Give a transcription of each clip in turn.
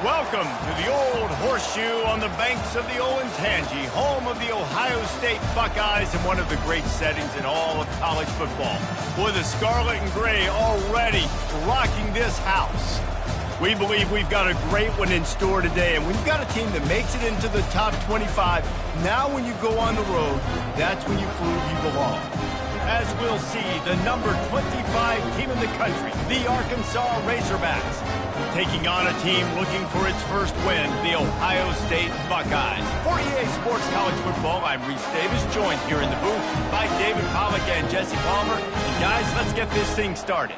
Welcome to the Old Horseshoe on the banks of the Olentangy, home of the Ohio State Buckeyes and one of the great settings in all of college football. Boy, the Scarlet and Gray already rocking this house. We believe we've got a great one in store today, and when you've got a team that makes it into the top 25, now when you go on the road, that's when you prove you belong. As we'll see, the number 25 team in the country, the Arkansas Razorbacks, taking on a team looking for its first win, the Ohio State Buckeyes. For EA Sports College Football, I'm Reese Davis, joined here in the booth by David Pollack and Jesse Palmer. And guys, let's get this thing started.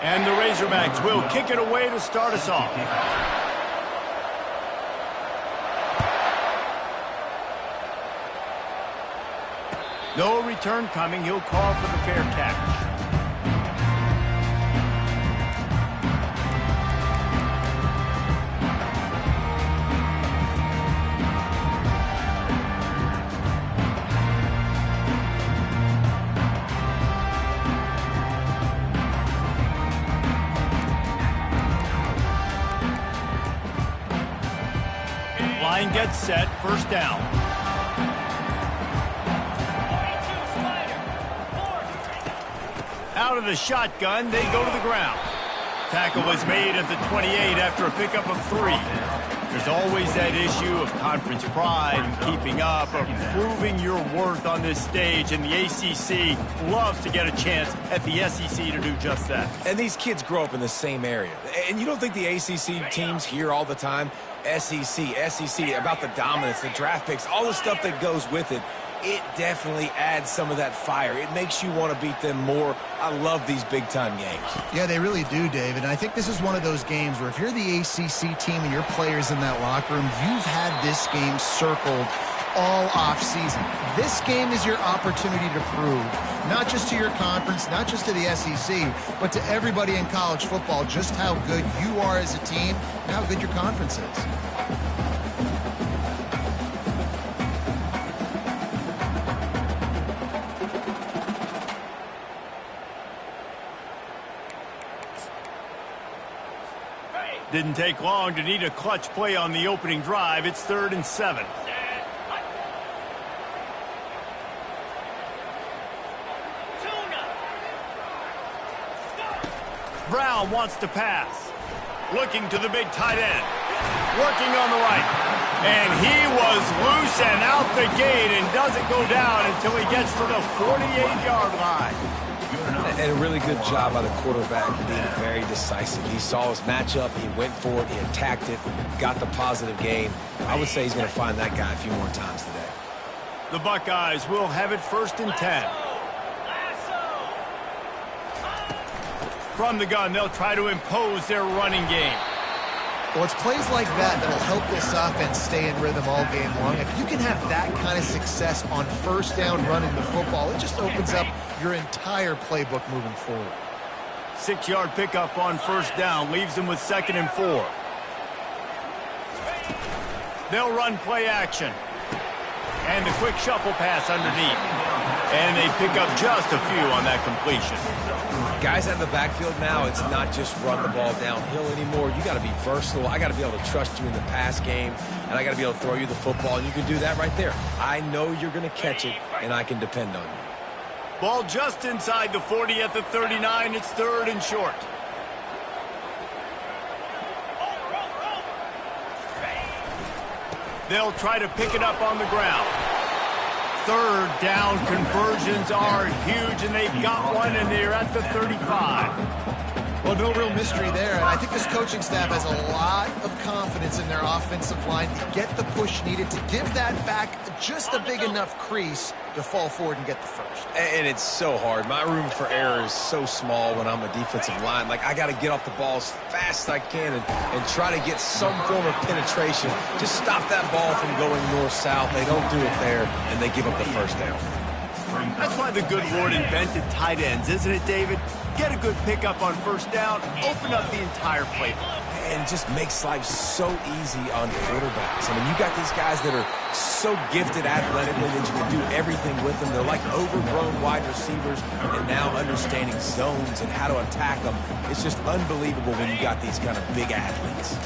And the Razorbacks will kick it away to start us off. No return coming. He'll call for the fair catch. Line gets set, first down. Out of the shotgun, they go to the ground. Tackle was made at the 28 after a pickup of 3. There's always that issue of conference pride and keeping up, of proving your worth on this stage, and the ACC loves to get a chance at the SEC to do just that. And these kids grow up in the same area. And you don't think the ACC teams hear all the time, SEC, about the dominance, the draft picks, all the stuff that goes with it. It definitely adds some of that fire. It makes you want to beat them more. I love these big-time games. Yeah, they really do, David. And I think this is one of those games where if you're the ACC team and your players in that locker room, you've had this game circled all off-season. This game is your opportunity to prove, not just to your conference, not just to the SEC, but to everybody in college football, just how good you are as a team and how good your conference is. Didn't take long to need a clutch play on the opening drive. It's 3rd and 7. Brown wants to pass. Looking to the big tight end. Working on the right. And he was loose and out the gate and doesn't go down until he gets to the 48-yard line. And a really good job by the quarterback being very decisive. He saw his matchup, he went for it, he attacked it, got the positive gain. I would say he's going to find that guy a few more times today. The Buckeyes will have it 1st and 10. From the gun, they'll try to impose their running game. Well, it's plays like that that'll help this offense stay in rhythm all game long. If you can have that kind of success on first down running the football, it just opens up your entire playbook moving forward. 6-yard pickup on first down leaves them with 2nd and 4. They'll run play action. And the quick shuffle pass underneath. And they pick up just a few on that completion. Guys out of the backfield now, it's not just run the ball downhill anymore. You got to be versatile. I got to be able to trust you in the pass game, and I got to be able to throw you the football, and you can do that right there. I know you're going to catch it, and I can depend on you. Ball just inside the 40 at the 39. It's 3rd and short. They'll try to pick it up on the ground. 3rd down conversions are huge, and they've got one, and they're at the 35. Well, no real mystery there, and I think this coaching staff has a lot of confidence in their offensive line to get the push needed to give that back just a big enough crease to fall forward and get the first. And it's so hard. My room for error is so small when I'm a defensive line. Like, I got to get off the ball as fast as I can and try to get some form of penetration. Just stop that ball from going north-south. They don't do it there, and they give up the first down. That's why the good Lord invented tight ends, isn't it, David? Get a good pickup on first down, open up the entire playbook. And just makes life so easy on quarterbacks. I mean, you got these guys that are so gifted athletically that you can do everything with them. They're like overgrown wide receivers, and now understanding zones and how to attack them. It's just unbelievable when you got these kind of big athletes.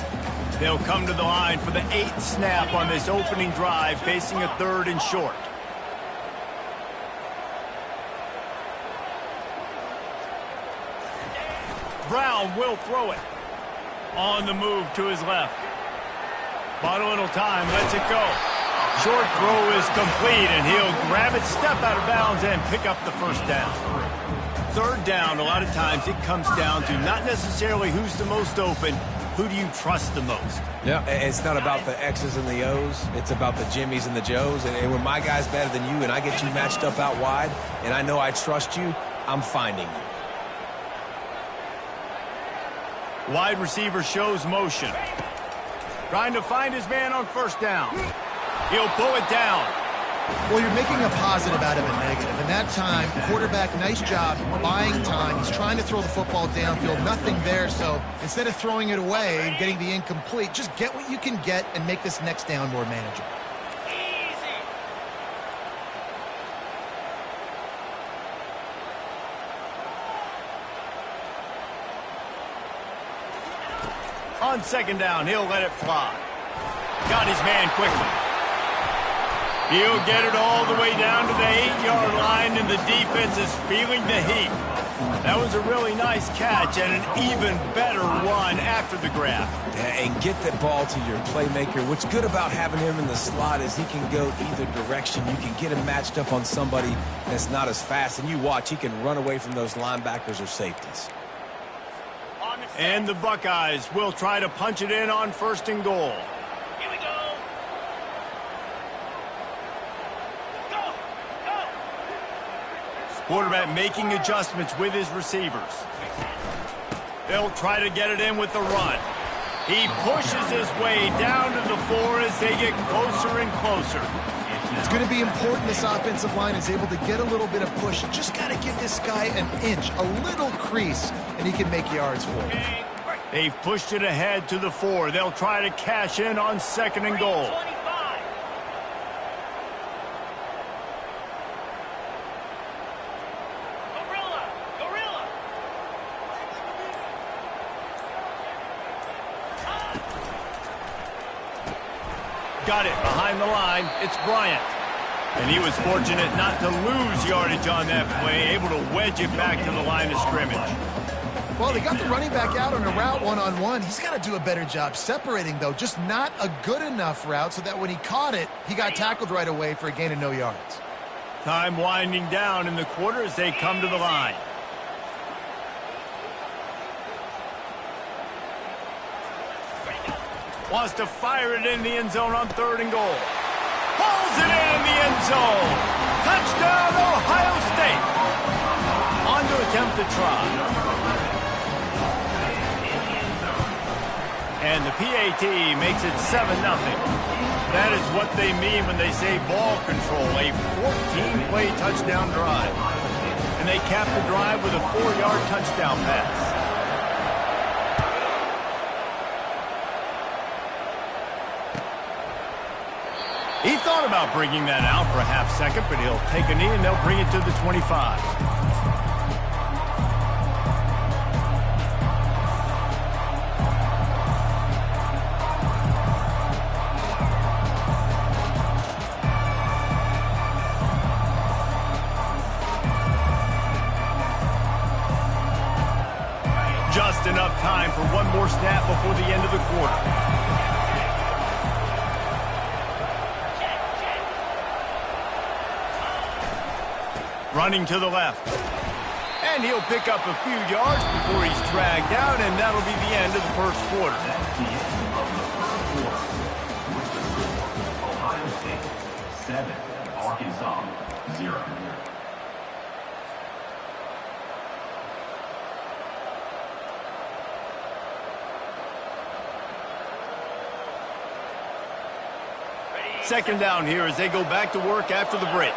They'll come to the line for the 8th snap on this opening drive, facing a 3rd and short. Brown will throw it. On the move to his left. Bought a little time, lets it go. Short throw is complete, and he'll grab it, step out of bounds, and pick up the first down. 3rd down, a lot of times it comes down to not necessarily who's the most open, who do you trust the most? Yeah, it's not about the X's and the O's. It's about the Jimmies and the Joes. And when my guy's better than you and I get you matched up out wide, and I know I trust you, I'm finding you. Wide receiver shows motion. Trying to find his man on first down. He'll pull it down. Well, you're making a positive out of a negative. And that time, quarterback, nice job buying time. He's trying to throw the football downfield. Nothing there. So instead of throwing it away and getting the incomplete, just get what you can get and make this next down more manageable. On 2nd down, he'll let it fly. Got his man quickly. He'll get it all the way down to the 8-yard line, and the defense is feeling the heat. That was a really nice catch and an even better run after the grab. And get that ball to your playmaker. What's good about having him in the slot is he can go either direction. You can get him matched up on somebody that's not as fast, and you watch, he can run away from those linebackers or safeties. And the Buckeyes will try to punch it in on 1st and goal. Here we go. Go. Quarterback making adjustments with his receivers. They'll try to get it in with the run. He pushes his way down to the 4 as they get closer and closer. It's going to be important this offensive line is able to get a little bit of push. You just got to give this guy an inch, a little crease, and he can make yards for you. They've pushed it ahead to the 4. They'll try to cash in on 2nd and goal. 25. Gorilla. Got it behind the line. It's Bryant. And he was fortunate not to lose yardage on that play, able to wedge it back to the line of scrimmage. Well, they got the running back out on a route one-on-one. He's got to do a better job separating, though. Just not a good enough route so that when he caught it, he got tackled right away for a gain of no yards. Time winding down in the quarter as they come to the line. Wants to fire it in the end zone on 3rd and goal. Pulls it in the end zone. Touchdown, Ohio State. On to attempt to try. And the PAT makes it 7-0. That is what they mean when they say ball control, a 14-play touchdown drive. And they cap the drive with a 4-yard touchdown pass. He thought about bringing that out for a half second, but he'll take a knee and they'll bring it to the 25. Just enough time for one more snap before the end of the quarter. Running to the left. And he'll pick up a few yards before he's dragged down, and that'll be the end of the first quarter. Ohio State 7, Arkansas 0. Second down here as they go back to work after the break.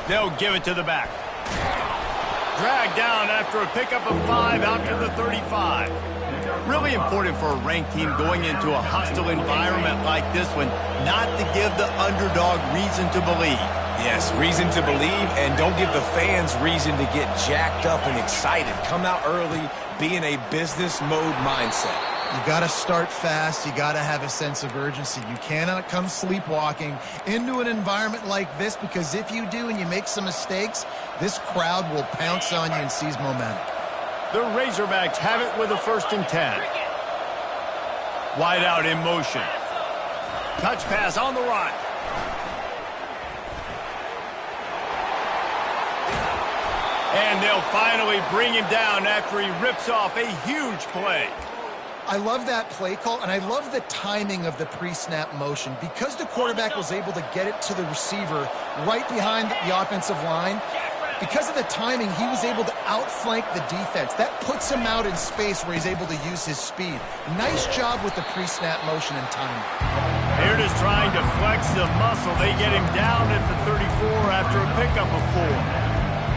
They'll give it to the back. Dragged down after a pickup of 5 out to the 35. Really important for a ranked team going into a hostile environment like this one, not to give the underdog reason to believe. Yes, reason to believe, and don't give the fans reason to get jacked up and excited. Come out early, be in a business mode mindset. You got to start fast. You got to have a sense of urgency. You cannot come sleepwalking into an environment like this, because if you do and you make some mistakes, this crowd will pounce on you and seize momentum. The Razorbacks have it with a 1st and 10. Wide out in motion. Touch pass on the right. And they'll finally bring him down after he rips off a huge play. I love that play call, and I love the timing of the pre-snap motion. Because the quarterback was able to get it to the receiver right behind the offensive line, because of the timing, he was able to outflank the defense. That puts him out in space where he's able to use his speed. Nice job with the pre-snap motion and timing. They're just trying to flex the muscle. They get him down at the 34 after a pickup of 4.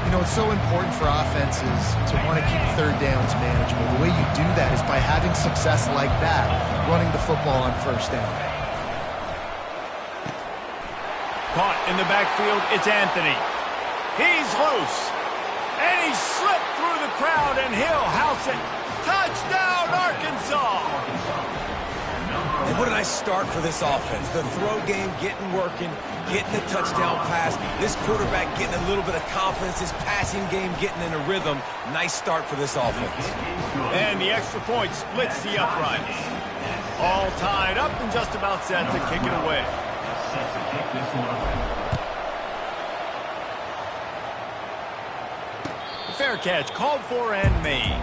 You know, it's so important for offenses to want to keep 3rd downs manageable. The way you do that is by having success like that, running the football on 1st down. Caught in the backfield, it's Anthony. He's loose, and he slipped through the crowd, and he'll house it. Touchdown, Arkansas! And what a nice start for this offense. The throw game getting working, getting the touchdown pass. This quarterback getting a little bit of confidence. His passing game getting in a rhythm. Nice start for this offense. And the extra point splits the uprights. All tied up and just about set to kick it away. Set to kick this one away. Fair catch called for and made.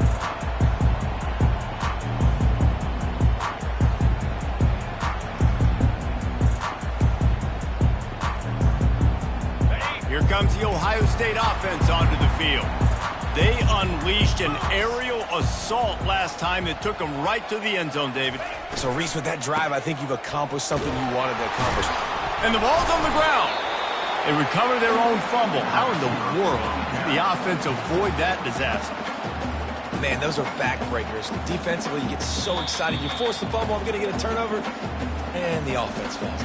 Here comes the Ohio State offense onto the field. They unleashed an aerial assault last time that took them right to the end zone, David. So, Reese, with that drive, I think you've accomplished something you wanted to accomplish. And the ball's on the ground. They recover their own fumble. How in the world did the offense avoid that disaster? Man, those are backbreakers. Defensively, you get so excited. You force the fumble, I'm going to get a turnover, and the offense falls.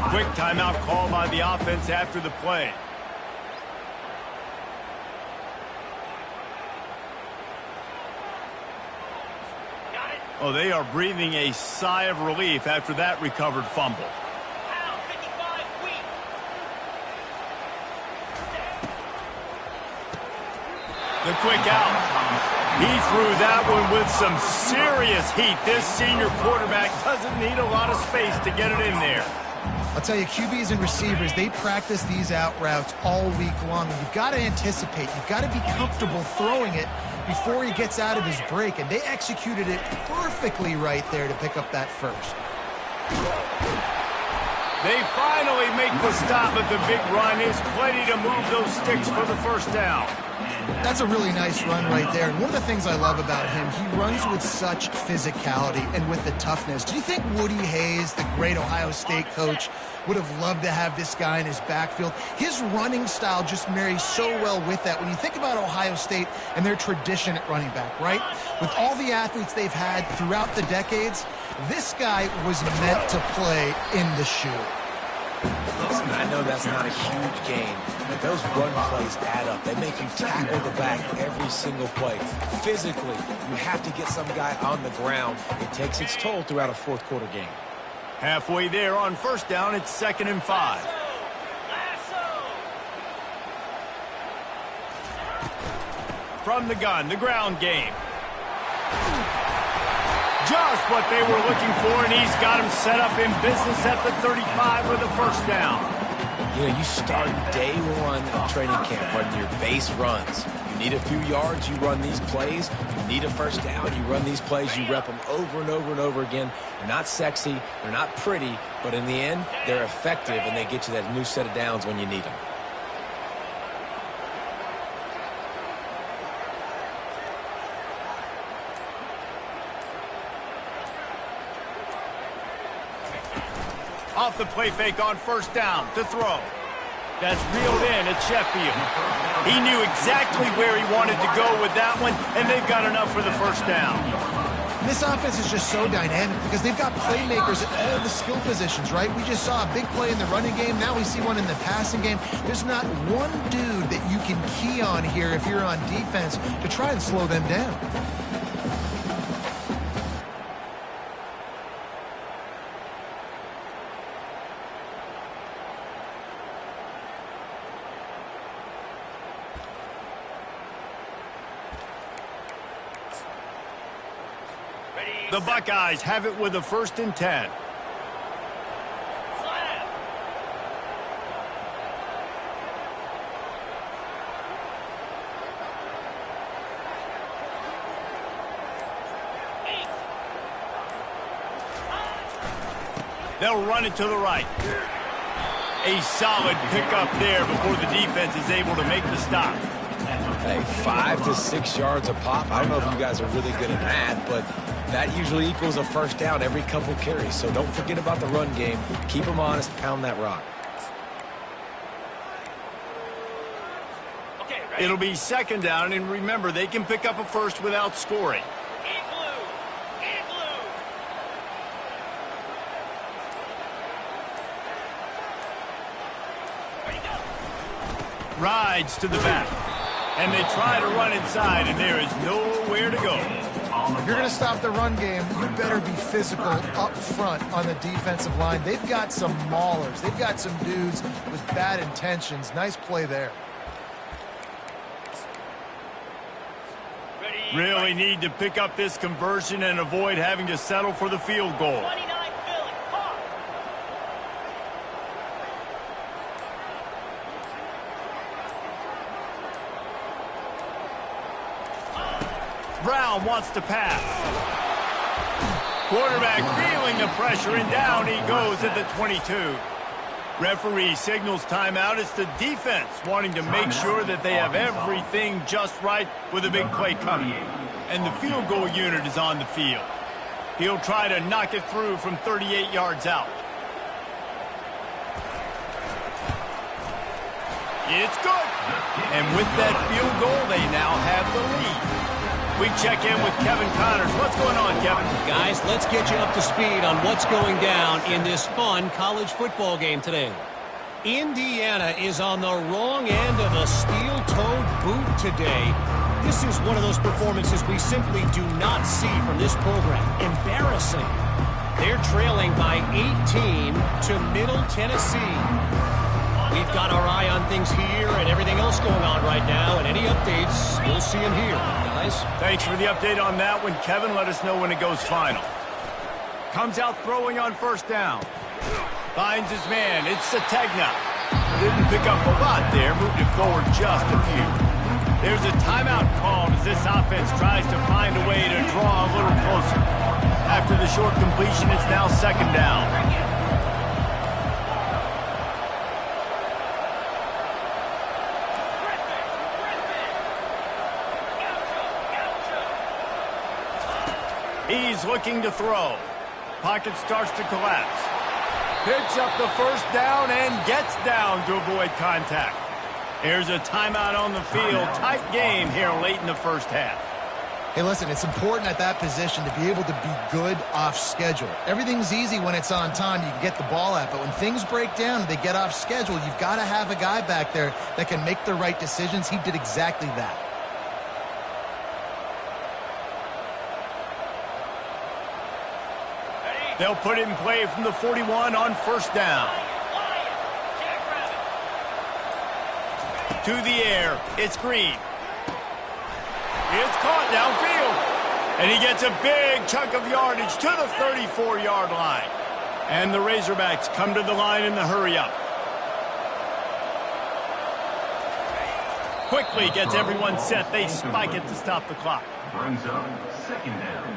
Quick timeout call by the offense after the play. Oh, they are breathing a sigh of relief after that recovered fumble. The quick out. He threw that one with some serious heat. This senior quarterback doesn't need a lot of space to get it in there. I'll tell you, QBs and receivers, they practice these out routes all week long. And you've got to anticipate. You've got to be comfortable throwing it before he gets out of his break. And they executed it perfectly right there to pick up that first. They finally make the stop, but the big run is plenty to move those sticks for the 1st down. That's a really nice run right there. And one of the things I love about him, he runs with such physicality and with the toughness. Do you think Woody Hayes, the great Ohio State coach, would have loved to have this guy in his backfield? His running style just marries so well with that. When you think about Ohio State and their tradition at running back, right? With all the athletes they've had throughout the decades, this guy was meant to play in the shoe. Listen, I know that's not a huge game, but those run plays add up. They make you tackle the back every single play. Physically, you have to get some guy on the ground. It takes its toll throughout a 4th quarter game. Halfway there on 1st down, it's 2nd and 5. From the gun, the ground game. Just what they were looking for, and he's got him set up in business at the 35 with the 1st down. You know, you start day one of training camp running your base runs. You need a few yards, you run these plays. You need a 1st down, you run these plays. You rep them over and over and over again. They're not sexy, they're not pretty, but in the end, they're effective, and they get you that new set of downs when you need them. Off the play fake on 1st down to throw. That's reeled in at Sheffield. He knew exactly where he wanted to go with that one, and they've got enough for the first down. This offense is just so dynamic because they've got playmakers at all the skill positions, right? We just saw a big play in the running game. Now we see one in the passing game. There's not one dude that you can key on here if you're on defense to try and slow them down. The Buckeyes have it with a 1st and 10. Slam. They'll run it to the right. A solid pickup there before the defense is able to make the stop. Hey, 5 to 6 yards a pop. I don't know if you guys are really good at math, but that usually equals a first down every couple carries. So don't forget about the run game. Keep them honest. Pound that rock. Okay, ready? It'll be 2nd down, and remember, they can pick up a first without scoring. Igloo. Igloo. Ready, go. Rides to the back. And they try to run inside, and there is nowhere to go. If you're going to stop the run game, you better be physical up front on the defensive line. They've got some maulers. They've got some dudes with bad intentions. Nice play there. Ready. Really need to pick up this conversion and avoid having to settle for the field goal. 29 Philly. Pop. Brown wants to pass. Quarterback feeling the pressure, and down he goes at the 22. Referee signals timeout. It's the defense wanting to make sure that they have everything just right with a big play coming. And the field goal unit is on the field. He'll try to knock it through from 38 yards out. It's good. And with that field goal, they now have the lead. We check in with Kevin Connors. What's going on, Kevin? Guys, let's get you up to speed on what's going down in this fun college football game today. Indiana is on the wrong end of a steel-toed boot today. This is one of those performances we simply do not see from this program. Embarrassing. They're trailing by 18 to Middle Tennessee. We've got our eye on things here and everything else going on right now, and any updates, you'll see them here, guys. Thanks for the update on that one, Kevin. Let us know when it goes final. Comes out throwing on 1st down. Finds his man. It's Sategna. Didn't pick up a lot there. Moved it forward just a few. There's a timeout called as this offense tries to find a way to draw a little closer. After the short completion, it's now 2nd down. He's looking to throw. Pocket starts to collapse. Picks up the 1st down and gets down to avoid contact. There's a timeout on the field. Tight game here late in the 1st half. Hey, listen, it's important at that position to be able to be good off schedule. Everything's easy when it's on time. You can get the ball out. But when things break down, they get off schedule. You've got to have a guy back there that can make the right decisions. He did exactly that. They'll put it in play from the 41 on 1st down. To the air. It's Green. It's caught downfield. And he gets a big chunk of yardage to the 34-yard line. And the Razorbacks come to the line in the hurry-up. Quickly gets everyone set. They spike it to stop the clock. Brings up 2nd down.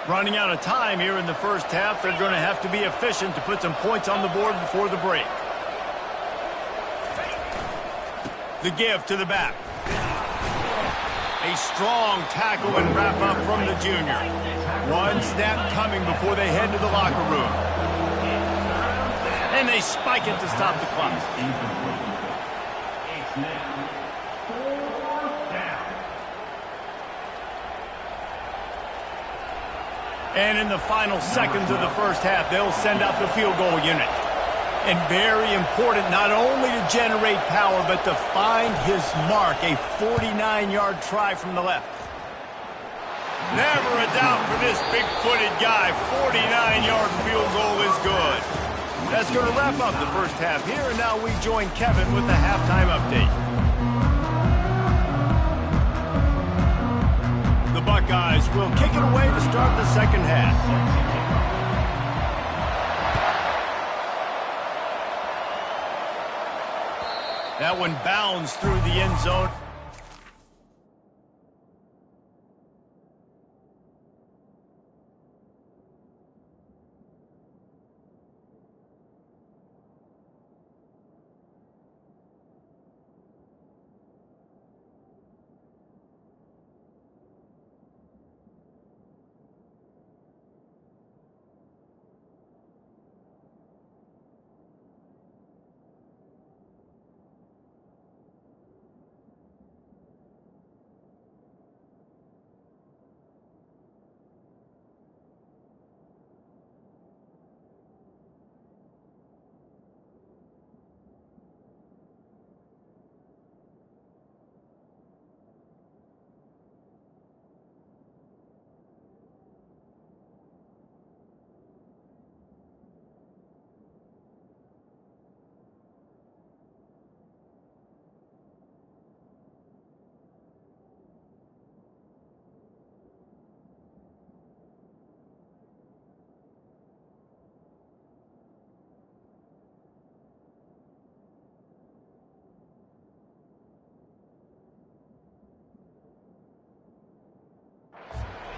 Running out of time here in the 1st half. They're going to have to be efficient to put some points on the board before the break. The give to the back. A strong tackle and wrap up from the junior. One snap coming before they head to the locker room. And they spike it to stop the clock. And in the final seconds of the first half, they'll send out the field goal unit. And very important not only to generate power, but to find his mark, a 49-yard try from the left. Never a doubt for this big-footed guy. 49-yard field goal is good. That's going to wrap up the first half here, and now we join Kevin with the halftime update. The Buckeyes will kick it away to start the second half. That one bounds through the end zone.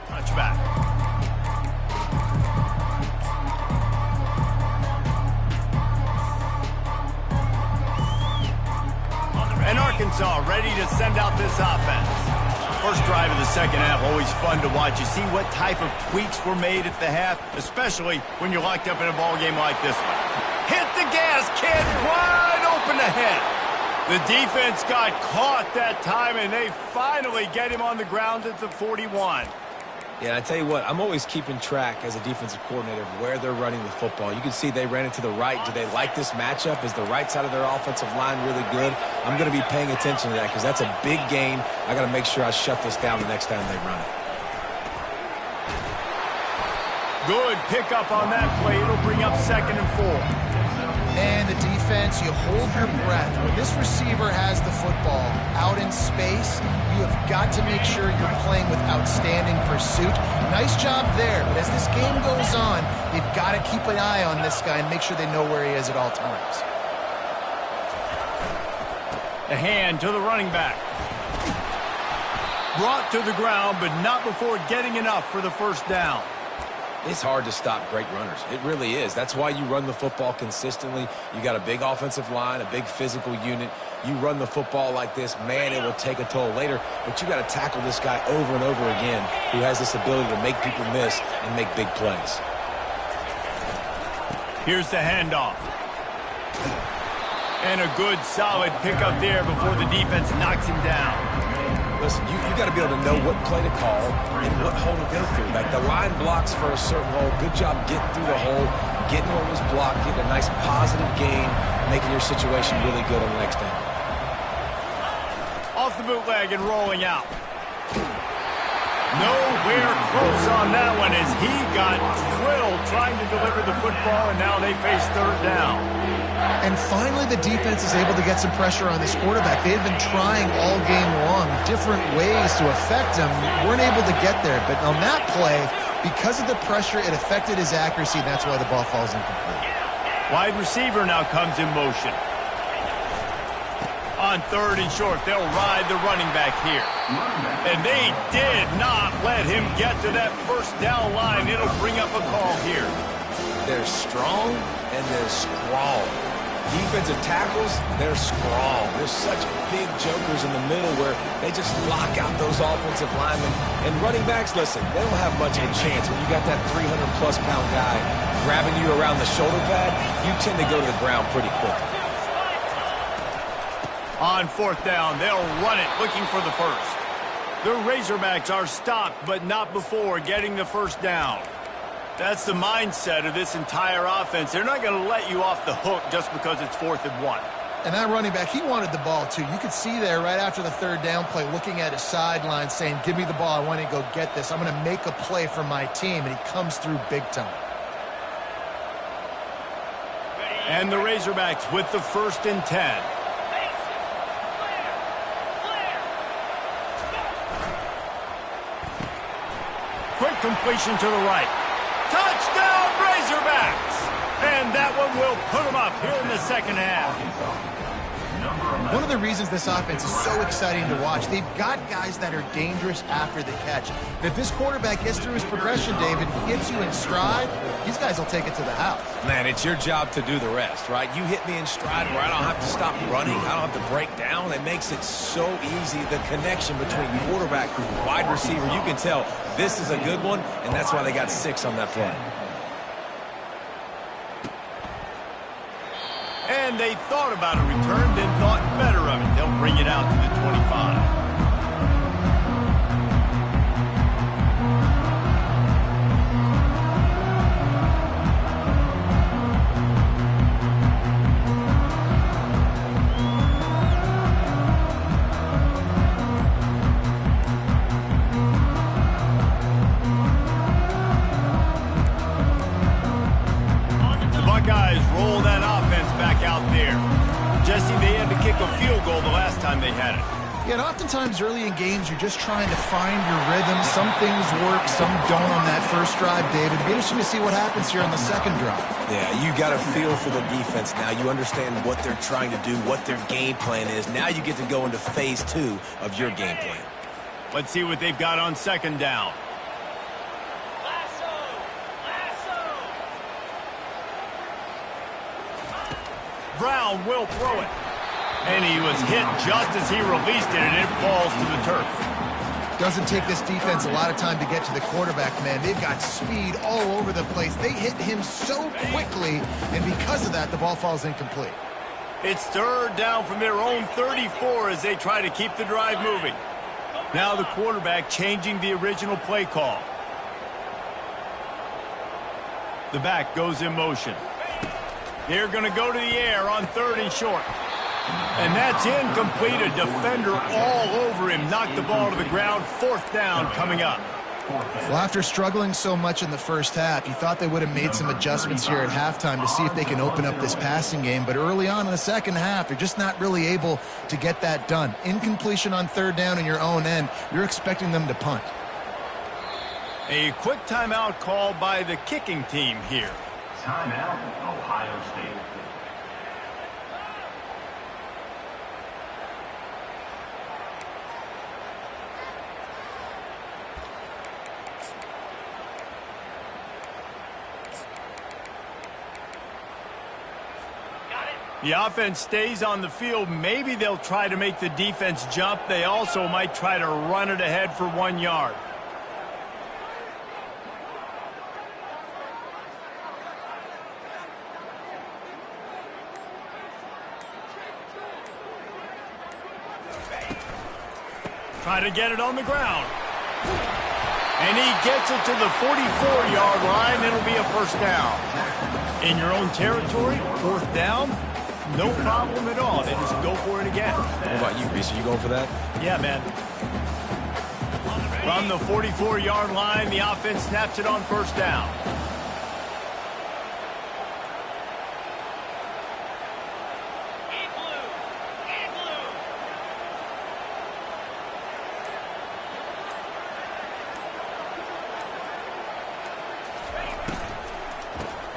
Touchback. And Arkansas ready to send out this offense. First drive of the second half, always fun to watch. You see what type of tweaks were made at the half, especially when you're locked up in a ball game like this one. Hit the gas, kid, wide open ahead. The defense got caught that time, and they finally get him on the ground at the 41. Yeah, I tell you what, I'm always keeping track as a defensive coordinator of where they're running the football. You can see they ran it to the right. Do they like this matchup? Is the right side of their offensive line really good? I'm going to be paying attention to that because that's a big gain. I got to make sure I shut this down the next time they run it. Good pickup on that play. It'll bring up 2nd and 4. And the defense, you hold your breath. When this receiver has the football out in space, you have got to make sure you're playing with outstanding pursuit. Nice job there, but as this game goes on, they've got to keep an eye on this guy and make sure they know where he is at all times. A hand to the running back. Brought to the ground, but not before getting enough for the first down. It's hard to stop great runners. It really is. That's why you run the football consistently. You got a big offensive line, a big physical unit. You run the football like this, man, it will take a toll later. But you got to tackle this guy over and over again who has this ability to make people miss and make big plays. Here's the handoff. And a good, solid pickup there before the defense knocks him down. Listen, you got to be able to know what play to call and what hole to go through. Like the line blocks for a certain hole. Good job getting through the hole, getting what was blocked, getting a nice positive gain, making your situation really good on the next down. Off the bootleg and rolling out. Nowhere close on that one as he got drilled trying to deliver the football, and now they face 3rd down. And finally, the defense is able to get some pressure on this quarterback. They had been trying all game long different ways to affect him. Weren't able to get there. But on that play, because of the pressure, it affected his accuracy, and that's why the ball falls incomplete. Wide receiver now comes in motion. On 3rd and short, they'll ride the running back here. And they did not let him get to that first down line. It'll bring up a call here. They're strong and they're strong. Defensive tackles, they're strong. There's such big jokers in the middle where they just lock out those offensive linemen. And running backs, listen, they don't have much of a chance. When you got that 300-plus pound guy grabbing you around the shoulder pad, you tend to go to the ground pretty quickly. On fourth down, they'll run it, looking for the first. The Razorbacks are stopped, but not before getting the first down. That's the mindset of this entire offense. They're not going to let you off the hook just because it's 4th and 1. And that running back, he wanted the ball, too. You could see there right after the third down play, looking at his sideline, saying, give me the ball. I want to go get this. I'm going to make a play for my team. And he comes through big time. And the Razorbacks with the 1st and 10. Quick completion to the right. Touchdown, Razorbacks! And that one will put them up here in the second half. One of the reasons this offense is so exciting to watch, they've got guys that are dangerous after the catch. And if this quarterback gets through his progression, David, he gets you in stride, these guys will take it to the house. Man, it's your job to do the rest, right? You hit me in stride where I don't have to stop running. I don't have to break down. It makes it so easy. The connection between quarterback and wide receiver, you can tell this is a good one, and that's why they got 6 on that play. And they thought about a return, then thought better of it. They'll bring it out to the 25. They had it. Yeah, and oftentimes early in games, you're just trying to find your rhythm. Some things work, some don't on that first drive, David. It'll be interesting to see what happens here on the second drive. Yeah, you got a feel for the defense now. You understand what they're trying to do, what their game plan is. Now you get to go into phase 2 of your game plan. Let's see what they've got on second down. Brown will throw it. And he was hit just as he released it, and it falls to the turf. Doesn't take this defense a lot of time to get to the quarterback, man. They've got speed all over the place. They hit him so quickly, and because of that, the ball falls incomplete. It's third down from their own 34 as they try to keep the drive moving. Now the quarterback changing the original play call. The back goes in motion. They're going to go to the air on 3rd and short. And that's incomplete. A defender all over him. Knocked the ball to the ground. 4th down coming up. Well, after struggling so much in the first half, you thought they would have made some adjustments here at halftime to see if they can open up this passing game. But early on in the second half, they're just not really able to get that done. Incompletion on 3rd down in your own end. You're expecting them to punt. A quick timeout called by the kicking team here. Timeout, Ohio State. The offense stays on the field. Maybe they'll try to make the defense jump. They also might try to run it ahead for 1 yard. Try to get it on the ground. And he gets it to the 44-yard line. It'll be a first down. In your own territory, 4th down, no problem at all. They just go for it again. What about you, Reese? Are you going for that? Yeah, man. From the 44-yard line, the offense snaps it on 1st down.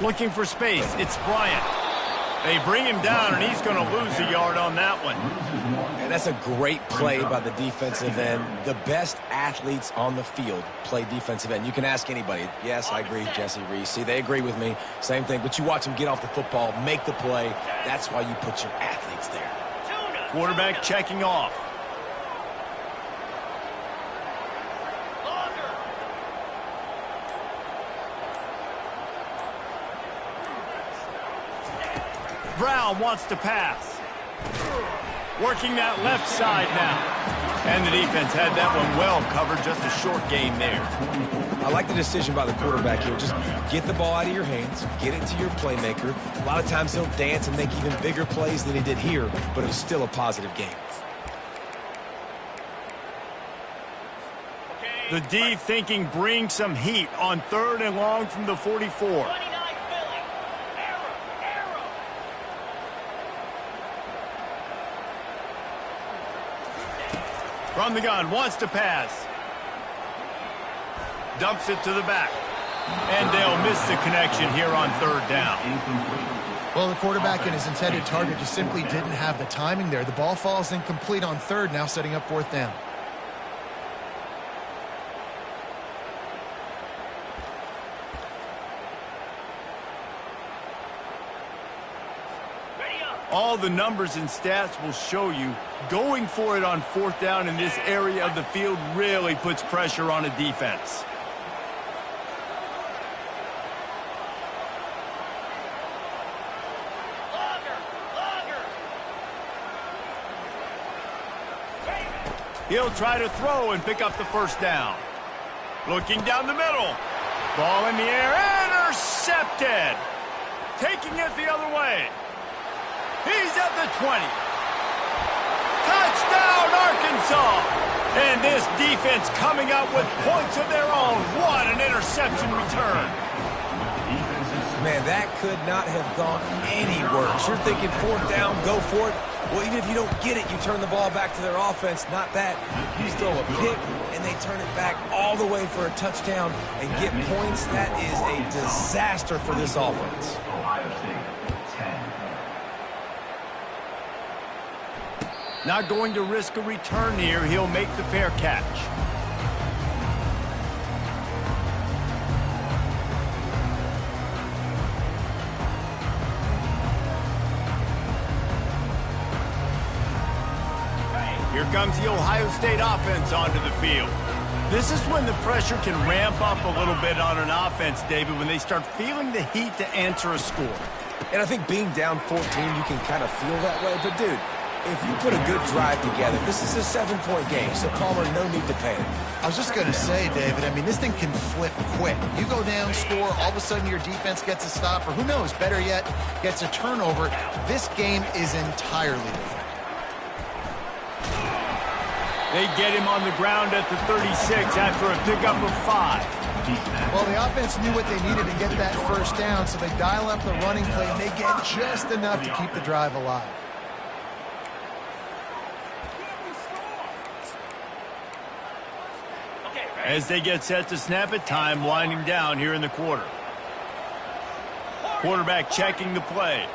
Looking for space. It's Bryant. They bring him down, and he's going to lose a yard on that one. And that's a great play by the defensive end. The best athletes on the field play defensive end. You can ask anybody. Yes, I agree, Jesse Reese. See, they agree with me. Same thing. But you watch them get off the football, make the play. That's why you put your athletes there. Quarterback checking off. Brown wants to pass. Working that left side now. And the defense had that one well covered, just a short gain there. I like the decision by the quarterback here. Just get the ball out of your hands, get it to your playmaker. A lot of times he'll dance and make even bigger plays than he did here, but it was still a positive game. The D thinking bring some heat on 3rd and long from the 44. From the gun, wants to pass. Dumps it to the back. And they'll miss the connection here on 3rd down. Well, the quarterback and his intended target just simply didn't have the timing there. The ball falls incomplete on 3rd, now setting up 4th down. All the numbers and stats will show you going for it on 4th down in this area of the field really puts pressure on a defense. He'll try to throw and pick up the 1st down. Looking down the middle. Ball in the air. Intercepted. Taking it the other way. He's at the 20. Touchdown, Arkansas! And this defense coming up with points of their own. What an interception return. Man, that could not have gone any worse. You're thinking 4th down, go for it. Well, even if you don't get it, you turn the ball back to their offense. Not that. You throw a pick, and they turn it back all the way for a touchdown and get points. That is a disaster for this offense. Ohio State, 10. Not going to risk a return here. He'll make the fair catch. Here comes the Ohio State offense onto the field. This is when the pressure can ramp up a little bit on an offense, David, when they start feeling the heat to answer a score. And I think being down 14, you can kind of feel that way. But, dude, if you put a good drive together, this is a 7-point game, so Palmer, no need to panic. I was just going to say, David, I mean, this thing can flip quick. You go down, score, all of a sudden your defense gets a stop, or who knows, better yet, gets a turnover. This game is entirely different. They get him on the ground at the 36 after a pickup of 5. Well, the offense knew what they needed to get that 1st down, so they dial up the running play, and they get just enough to keep the drive alive. As they get set to snap it, time winding down here in the quarter. Quarterback checking the play.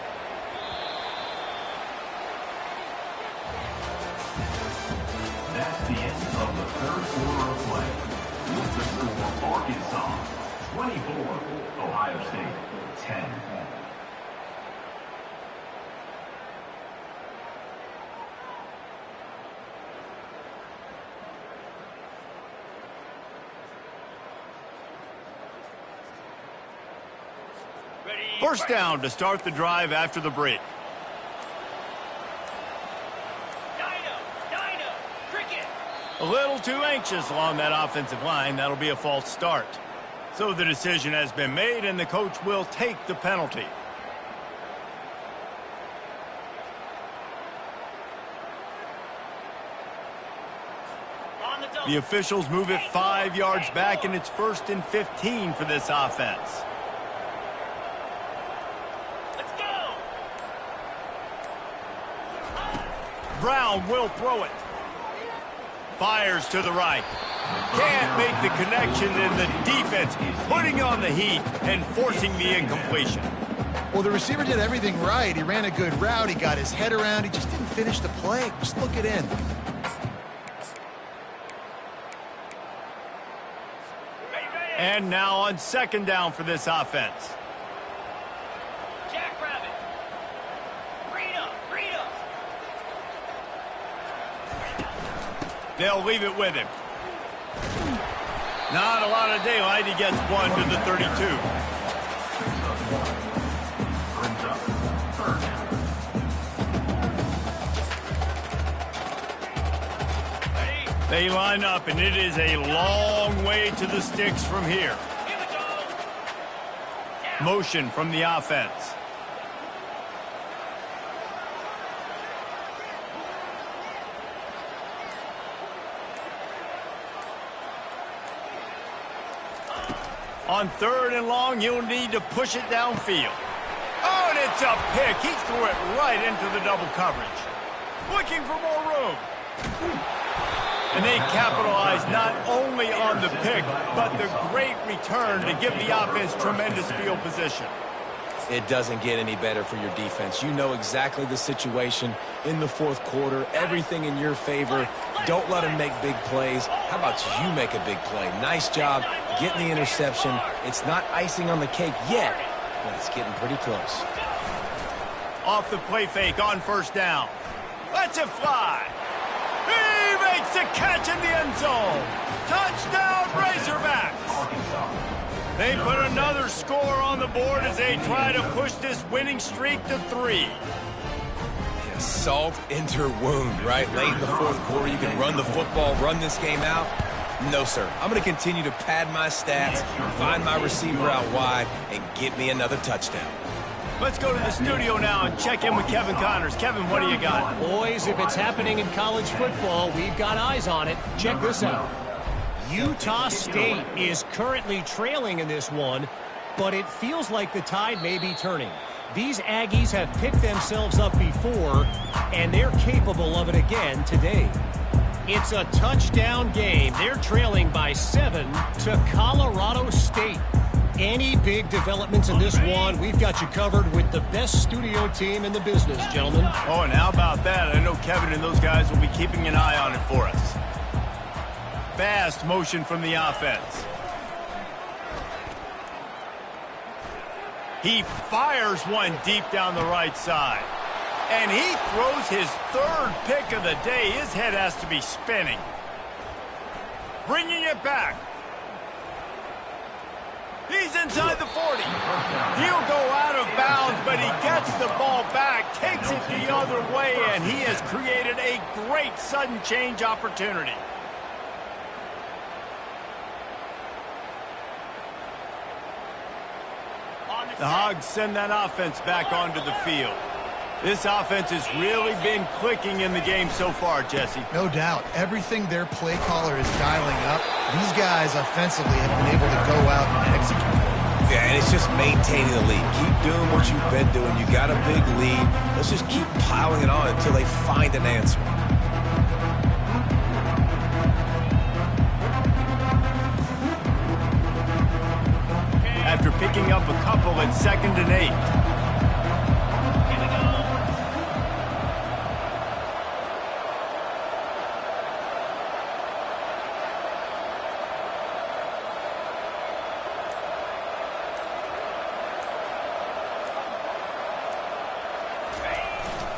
That's the end of the 3rd quarter of play. With the score, Arkansas 24, Ohio State 10. First down to start the drive after the break. A little too anxious along that offensive line. That'll be a false start. So the decision has been made, and the coach will take the penalty. The officials move it 5 yards back, and it's 1st and 15 for this offense. Brown will throw it. Fires to the right. Can't make the connection, and the defense putting on the heat and forcing the incompletion. Well, the receiver did everything right. He ran a good route. He got his head around. He just didn't finish the play. Just look it in. And now on second down for this offense. Jackrabbit. Rita. They'll leave it with him. Not a lot of daylight. He gets one to the 32. Brings up third down. They line up, and it is a long way to the sticks from here. Here we go. Motion from the offense. On third and long, you'll need to push it downfield. Oh, and it's a pick. He threw it right into the double coverage. Looking for more room. And they capitalize not only on the pick, but the great return to give the offense tremendous field position. It doesn't get any better for your defense. You know exactly the situation in the fourth quarter. Everything in your favor. Don't let them make big plays. How about you make a big play? Nice job getting the interception. It's not icing on the cake yet, but it's getting pretty close. Off the play fake on first down. Lets it fly. He makes the catch in the end zone. Touchdown, Razorbacks. They put another score on the board as they try to push this winning streak to 3. Yeah, salt into her wound, right? Late in the fourth quarter, you can run the football, run this game out. No, sir. I'm going to continue to pad my stats, find my receiver out wide, and get me another touchdown. Let's go to the studio now and check in with Kevin Connors. Kevin, what do you got? Boys, if it's happening in college football, we've got eyes on it. Check this out. Utah State is currently trailing in this one, but it feels like the tide may be turning. These Aggies have picked themselves up before, and they're capable of it again today. It's a touchdown game. They're trailing by 7 to Colorado State. Any big developments in this one, we've got you covered with the best studio team in the business, gentlemen. Oh, and how about that? I know Kevin and those guys will be keeping an eye on it for us. Fast motion from the offense. He fires one deep down the right side. And he throws his third pick of the day. His head has to be spinning. Bringing it back. He's inside the 40. He'll go out of bounds, but he gets the ball back, takes it the other way, and he has created a great sudden change opportunity. The Hogs send that offense back onto the field. This offense has really been clicking in the game so far, Jesse. No doubt. Everything their play caller is dialing up, these guys offensively have been able to go out and execute. Yeah, and it's just maintaining the lead. Keep doing what you've been doing. You got a big lead. Let's just keep piling it on until they find an answer. After picking up a couple at 2nd and 8.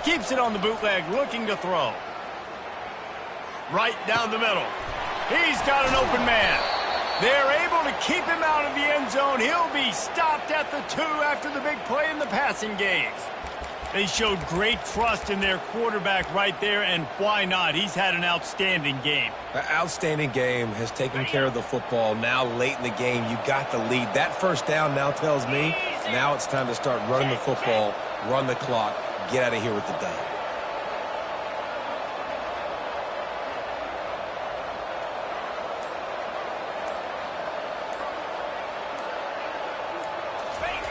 Keeps it on the bootleg, looking to throw. Right down the middle. He's got an open man. They're able to keep him out of the end zone. He'll be stopped at the 2 after the big play in the passing game. They showed great trust in their quarterback right there, and why not? He's had an outstanding game. An outstanding game, has taken care of the football. Now late in the game, you got the lead. That first down now tells me now it's time to start running the football, run the clock, get out of here with the dub.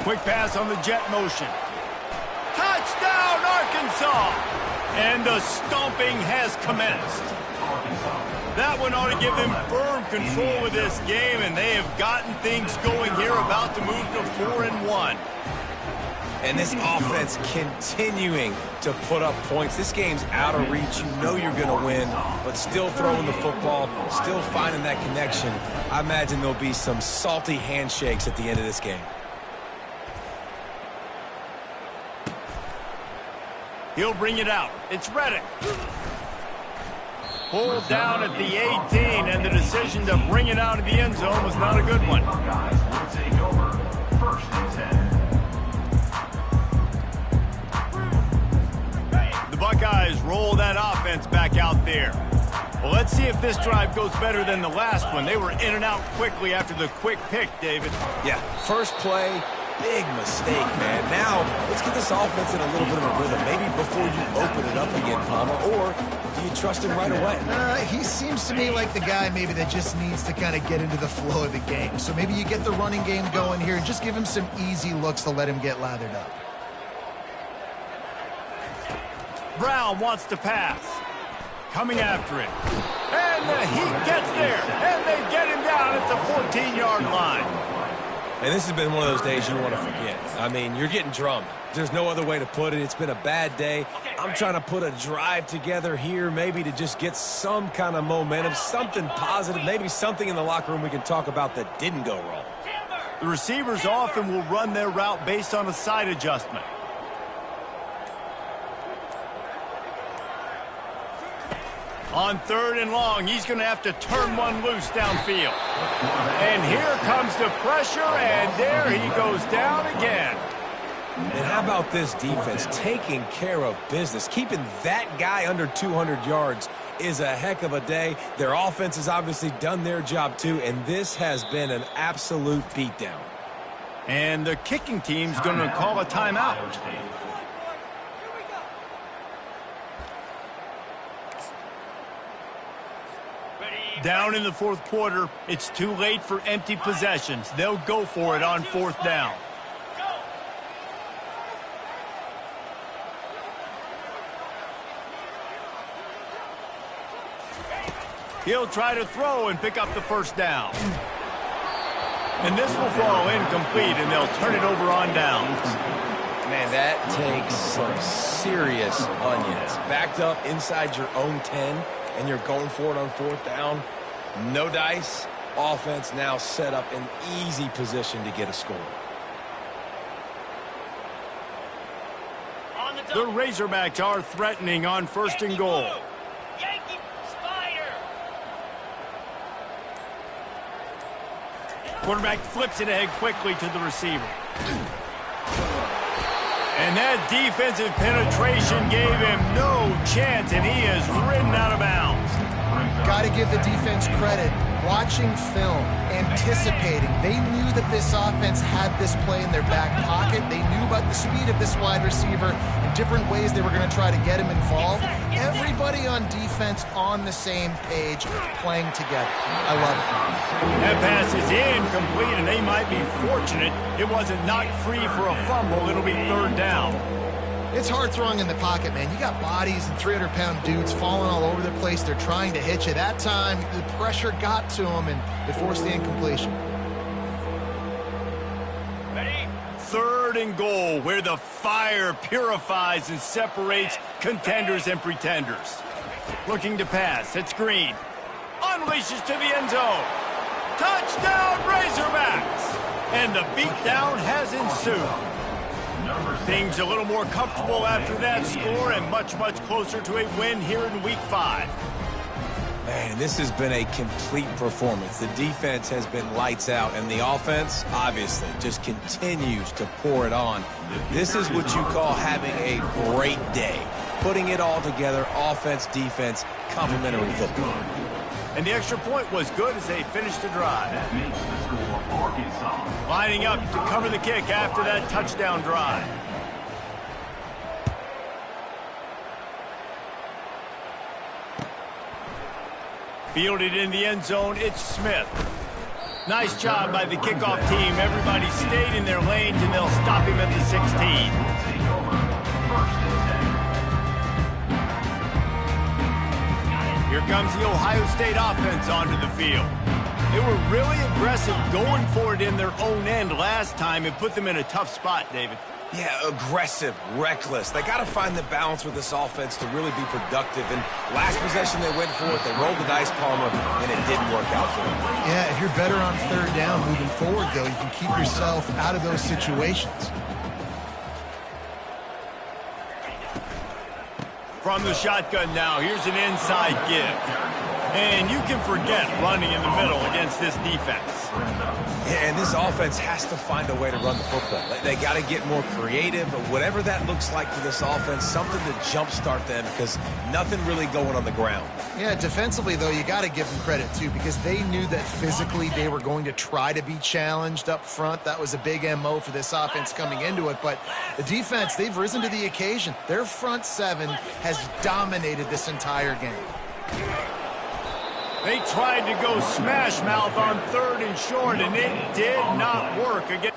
Quick pass on the jet motion. Touchdown, Arkansas! And the stomping has commenced. That one ought to give them firm control of this game, and they have gotten things going here, about to move to 4-1. And this offense continuing to put up points. This game's out of reach. You know you're going to win, but still throwing the football, still finding that connection. I imagine there'll be some salty handshakes at the end of this game. He'll bring it out. It's Reddick. Pulled down at the 18, and the decision to bring it out of the end zone was not a good one. Buckeyes will take over. First and 10. The Buckeyes roll that offense back out there. Well, let's see if this drive goes better than the last one. They were in and out quickly after the quick pick, David. Yeah, first play, big mistake, man. Now, let's get this offense in a little bit of a rhythm. Maybe before you open it up again, Palmer, or do you trust him right away? He seems to me like the guy maybe that just needs to kind of get into the flow of the game. So maybe you get the running game going here and just give him some easy looks to let him get lathered up. Brown wants to pass. Coming after it. And he gets there. And they get him down at the 14-yard line. And this has been one of those days you want to forget. I mean, you're getting drummed. There's no other way to put it. It's been a bad day. I'm trying to put a drive together here, maybe to just get some kind of momentum, something positive, maybe something in the locker room we can talk about that didn't go wrong. The receivers often will run their route based on a side adjustment. On 3rd and long, he's going to have to turn one loose downfield. And here comes the pressure, and there he goes down again. And how about this defense taking care of business? Keeping that guy under 200 yards is a heck of a day. Their offense has obviously done their job too, and this has been an absolute beatdown. And the kicking team's going to call a timeout. Down in the 4th quarter, it's too late for empty possessions. They'll go for it on 4th down. He'll try to throw and pick up the 1st down. And this will fall incomplete, and they'll turn it over on downs. Man, that takes some serious onions. Backed up inside your own 10, and you're going for it on 4th down. No dice. Offense now set up in easy position to get a score. The Razorbacks are threatening on 1st and goal. Yankee Spider. Quarterback flips it ahead quickly to the receiver. And that defensive penetration gave him no chance, and he is ridden out of bounds. Got to give the defense credit. Watching film, anticipating. They knew that this offense had this play in their back pocket. They knew about the speed of this wide receiver and different ways they were going to try to get him involved. Everybody on defense on the same page, playing together. I love it. That pass is incomplete, and they might be fortunate it wasn't knocked free for a fumble. It'll be 3rd down. It's hard throwing in the pocket, man. You got bodies and 300-pound dudes falling all over the place. They're trying to hit you. That time, the pressure got to them, and it forced the incompletion. Ready? 3rd and goal, where the fire purifies and separates contenders and pretenders. Looking to pass. It's Green. Unleashes to the end zone. Touchdown, Razorbacks! And the beatdown has ensued. Things a little more comfortable after that score and much, much closer to a win here in Week 5. Man, this has been a complete performance. The defense has been lights out, and the offense, obviously, just continues to pour it on. This is what you call having a great day. Putting it all together, offense, defense, complementary football. And the extra point was good as they finished the drive. That makes the score Arkansas. Lining up to cover the kick after that touchdown drive. Fielded in the end zone, it's Smith. Nice job by the kickoff team. Everybody stayed in their lanes, and they'll stop him at the 16. Here comes the Ohio State offense onto the field. They were really aggressive going for it in their own end last time and put them in a tough spot, David. Yeah, aggressive, reckless. They got to find the balance with this offense to really be productive. And last possession they went for it. They rolled the dice, Palmer, and it didn't work out for them. Yeah, if you're better on third down moving forward, though, you can keep yourself out of those situations. From the shotgun now, here's an inside give. And you can forget running in the middle against this defense. Yeah, and this offense has to find a way to run the football. They got to get more creative, but whatever that looks like for this offense, something to jumpstart them because nothing really going on the ground. Yeah, defensively, though, you got to give them credit, too, because they knew that physically they were going to try to be challenged up front. That was a big MO for this offense coming into it. But the defense, they've risen to the occasion. Their front seven has dominated this entire game. They tried to go smash mouth on third and short, and it did not work again.